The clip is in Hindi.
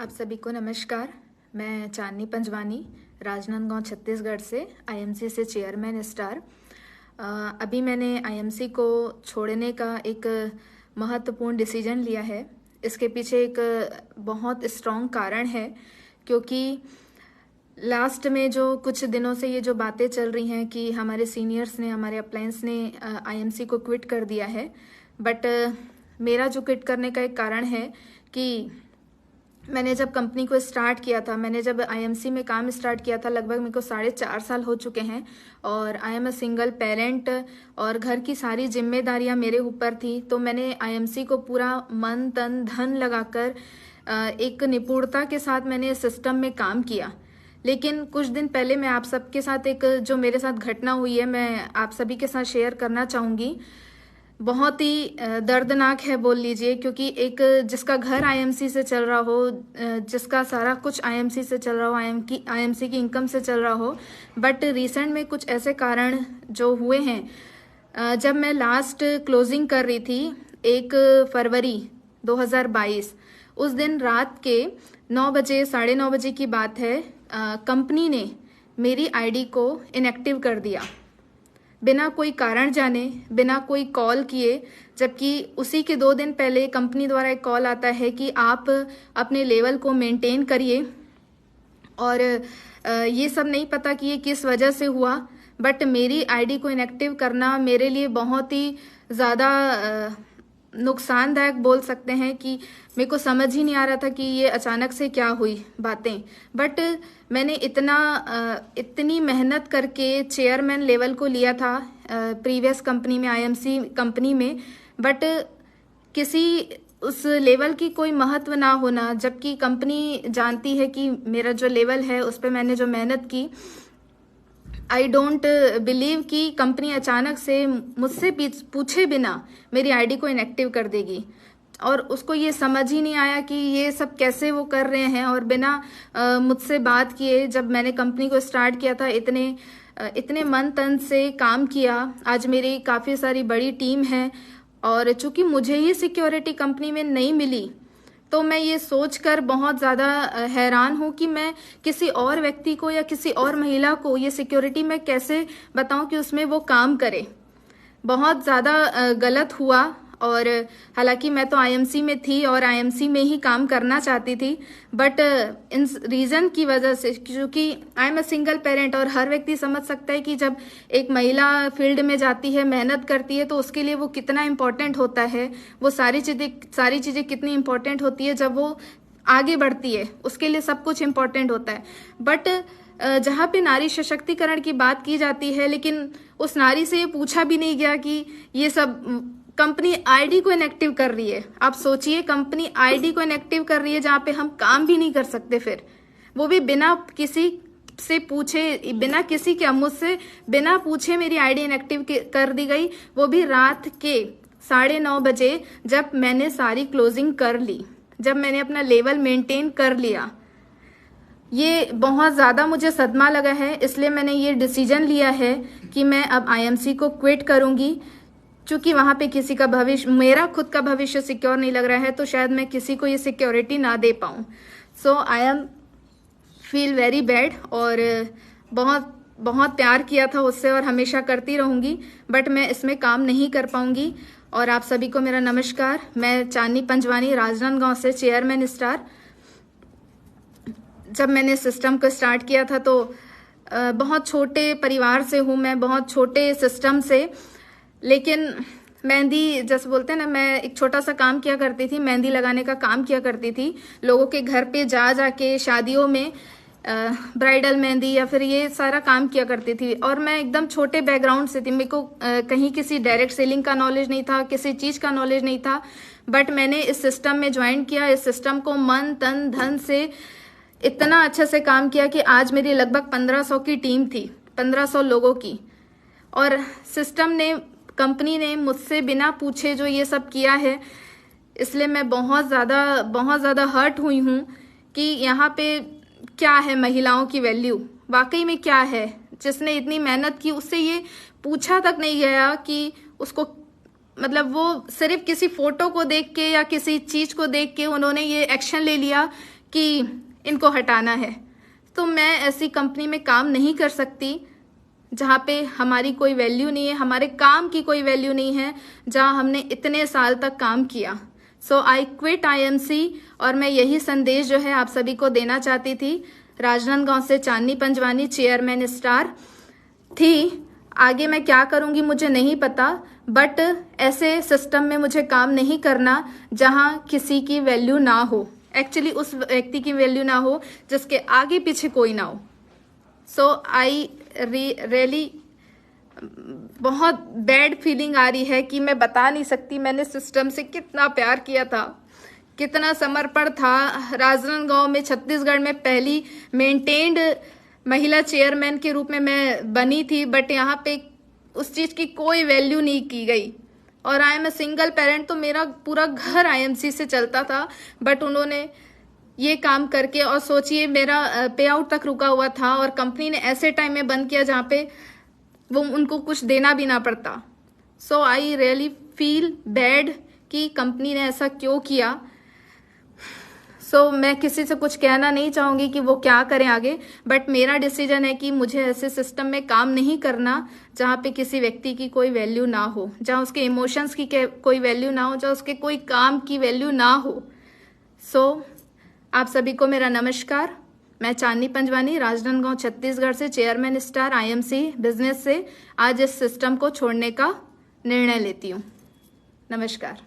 आप सभी को नमस्कार। मैं चांदनी पंजवानी राजनांदगांव छत्तीसगढ़ से आईएमसी से चेयरमैन स्टार। अभी मैंने आईएमसी को छोड़ने का एक महत्वपूर्ण डिसीजन लिया है। इसके पीछे एक बहुत स्ट्रॉन्ग कारण है, क्योंकि लास्ट में जो कुछ दिनों से ये जो बातें चल रही हैं कि हमारे सीनियर्स ने, हमारे अपलायंस ने आईएमसी को क्विट कर दिया है। बट मेरा जो क्विट करने का एक कारण है कि मैंने जब कंपनी को स्टार्ट किया था, मैंने जब आईएमसी में काम स्टार्ट किया था, लगभग मेरे को 4.5 साल हो चुके हैं और I am a single parent और घर की सारी जिम्मेदारियां मेरे ऊपर थी। तो मैंने आईएमसी को पूरा मन तन धन लगाकर एक निपुणता के साथ मैंने इस सिस्टम में काम किया। लेकिन कुछ दिन पहले मैं आप सबके साथ एक जो मेरे साथ घटना हुई है, मैं आप सभी के साथ शेयर करना चाहूँगी। बहुत ही दर्दनाक है बोल लीजिए, क्योंकि एक जिसका घर आईएमसी से चल रहा हो, जिसका सारा कुछ आईएमसी से चल रहा हो, आईएमसी की इनकम से चल रहा हो, बट रिसेंट में कुछ ऐसे कारण जो हुए हैं। जब मैं लास्ट क्लोजिंग कर रही थी 1 फरवरी 2022, उस दिन रात के 9 बजे, 9:30 बजे की बात है, कंपनी ने मेरी आईडी को इनएक्टिव कर दिया बिना कोई कारण जाने, बिना कोई कॉल किए। जबकि उसी के 2 दिन पहले कंपनी द्वारा एक कॉल आता है कि आप अपने लेवल को मेंटेन करिए, और ये सब नहीं पता कि ये किस वजह से हुआ। बट मेरी आईडी को इनएक्टिव करना मेरे लिए बहुत ही ज़्यादा नुकसानदायक बोल सकते हैं, कि मेरे को समझ ही नहीं आ रहा था कि ये अचानक से क्या हुई बातें। बट मैंने इतनी मेहनत करके चेयरमैन लेवल को लिया था प्रीवियस कंपनी में, आईएमसी कंपनी में, बट किसी उस लेवल की कोई महत्व ना होना, जबकि कंपनी जानती है कि मेरा जो लेवल है उस पर मैंने जो मेहनत की। आई डोंट बिलीव कि कंपनी अचानक से मुझसे पूछे बिना मेरी आईडी को इनएक्टिव कर देगी, और उसको ये समझ ही नहीं आया कि ये सब कैसे वो कर रहे हैं। और बिना मुझसे बात किए जब मैंने कंपनी को स्टार्ट किया था, इतने मन तन से काम किया। आज मेरी काफ़ी सारी बड़ी टीम है, और चूंकि मुझे ही सिक्योरिटी कंपनी में नहीं मिली, तो मैं ये सोचकर बहुत ज़्यादा हैरान हूँ कि मैं किसी और व्यक्ति को या किसी और महिला को ये सिक्योरिटी में कैसे बताऊँ कि उसमें वो काम करे। बहुत ज़्यादा गलत हुआ। और हालांकि मैं तो आईएमसी में थी और आईएमसी में ही काम करना चाहती थी, बट इन रीज़न की वजह से, क्योंकि I am a single parent, और हर व्यक्ति समझ सकता है कि जब एक महिला फील्ड में जाती है, मेहनत करती है, तो उसके लिए वो कितना इम्पोर्टेंट होता है, वो सारी चीज़ें कितनी इम्पोर्टेंट होती है। जब वो आगे बढ़ती है उसके लिए सब कुछ इम्पोर्टेंट होता है। बट जहाँ पे नारी सशक्तिकरण की बात की जाती है, लेकिन उस नारी से ये पूछा भी नहीं गया कि ये सब कंपनी आईडी को इनएक्टिव कर रही है। आप सोचिए, कंपनी आईडी को इनएक्टिव कर रही है जहाँ पे हम काम भी नहीं कर सकते, फिर वो भी बिना किसी से पूछे, बिना किसी के मुझसे बिना पूछे मेरी आईडी इनएक्टिव कर दी गई, वो भी रात के 9:30 बजे, जब मैंने सारी क्लोजिंग कर ली, जब मैंने अपना लेवल मेंटेन कर लिया। ये बहुत ज़्यादा मुझे सदमा लगा है, इसलिए मैंने ये डिसीजन लिया है कि मैं अब आईएमसी को क्विट करूंगी। चूंकि वहाँ पे किसी का भविष्य, मेरा खुद का भविष्य सिक्योर नहीं लग रहा है, तो शायद मैं किसी को ये सिक्योरिटी ना दे पाऊँ। So I'm feel very bad, और बहुत बहुत प्यार किया था उससे और हमेशा करती रहूँगी, बट मैं इसमें काम नहीं कर पाऊँगी। और आप सभी को मेरा नमस्कार। मैं चांदनी पंजवानी राजनांदगांव से चेयरमैन स्टार। जब मैंने सिस्टम को स्टार्ट किया था तो बहुत छोटे परिवार से हूँ मैं, बहुत छोटे सिस्टम से। लेकिन मेहंदी, जैसे बोलते हैं ना, मैं एक छोटा सा काम किया करती थी, मेहंदी लगाने का काम किया करती थी। लोगों के घर पे जा के शादियों में ब्राइडल मेहंदी या फिर ये सारा काम किया करती थी। और मैं एकदम छोटे बैकग्राउंड से थी, मेरे को कहीं किसी डायरेक्ट सेलिंग का नॉलेज नहीं था, किसी चीज़ का नॉलेज नहीं था। बट मैंने इस सिस्टम में ज्वाइन किया, इस सिस्टम को मन तन धन से इतना अच्छे से काम किया कि आज मेरी लगभग 1500 की टीम थी, 1500 लोगों की। और सिस्टम ने, कंपनी ने मुझसे बिना पूछे जो ये सब किया है, इसलिए मैं बहुत ज़्यादा हर्ट हुई हूँ कि यहाँ पे क्या है महिलाओं की वैल्यू, वाकई में क्या है। जिसने इतनी मेहनत की उससे ये पूछा तक नहीं गया कि उसको, मतलब वो सिर्फ किसी फोटो को देख के या किसी चीज़ को देख के उन्होंने ये एक्शन ले लिया कि इनको हटाना है। तो मैं ऐसी कंपनी में काम नहीं कर सकती जहाँ पे हमारी कोई वैल्यू नहीं है, हमारे काम की कोई वैल्यू नहीं है, जहाँ हमने इतने साल तक काम किया। सो आई क्विट IMC। और मैं यही संदेश जो है आप सभी को देना चाहती थी। राजनांदगांव से चांदनी पंजवानी, चेयरमैन स्टार थी। आगे मैं क्या करूंगी मुझे नहीं पता, बट ऐसे सिस्टम में मुझे काम नहीं करना जहाँ किसी की वैल्यू ना हो, एक्चुअली उस व्यक्ति की वैल्यू ना हो जिसके आगे पीछे कोई ना हो। सो आई रियली बहुत बैड फीलिंग आ रही है कि मैं बता नहीं सकती मैंने सिस्टम से कितना प्यार किया था, कितना समर्पण था। राजनांदगांव में, छत्तीसगढ़ में पहली मेंटेन्ड महिला चेयरमैन के रूप में मैं बनी थी, बट यहाँ पे उस चीज की कोई वैल्यू नहीं की गई। और I am a single parent, तो मेरा पूरा घर IMC से चलता था, बट उन्होंने ये काम करके, और सोचिए मेरा पे आउट तक रुका हुआ था और कंपनी ने ऐसे टाइम में बंद किया जहाँ पे वो उनको कुछ देना भी ना पड़ता। सो आई रियली फील बैड कि कंपनी ने ऐसा क्यों किया। सो मैं किसी से कुछ कहना नहीं चाहूंगी कि वो क्या करें आगे, बट मेरा डिसीजन है कि मुझे ऐसे सिस्टम में काम नहीं करना जहाँ पे किसी व्यक्ति की कोई वैल्यू ना हो, जहाँ उसके इमोशंस की कोई वैल्यू ना हो, जहाँ उसके कोई काम की वैल्यू ना हो। सो आप सभी को मेरा नमस्कार। मैं चांदनी पंजवानी, राजनांदगांव, छत्तीसगढ़ से चेयरमैन स्टार IMC बिजनेस से आज इस सिस्टम को छोड़ने का निर्णय लेती हूँ। नमस्कार।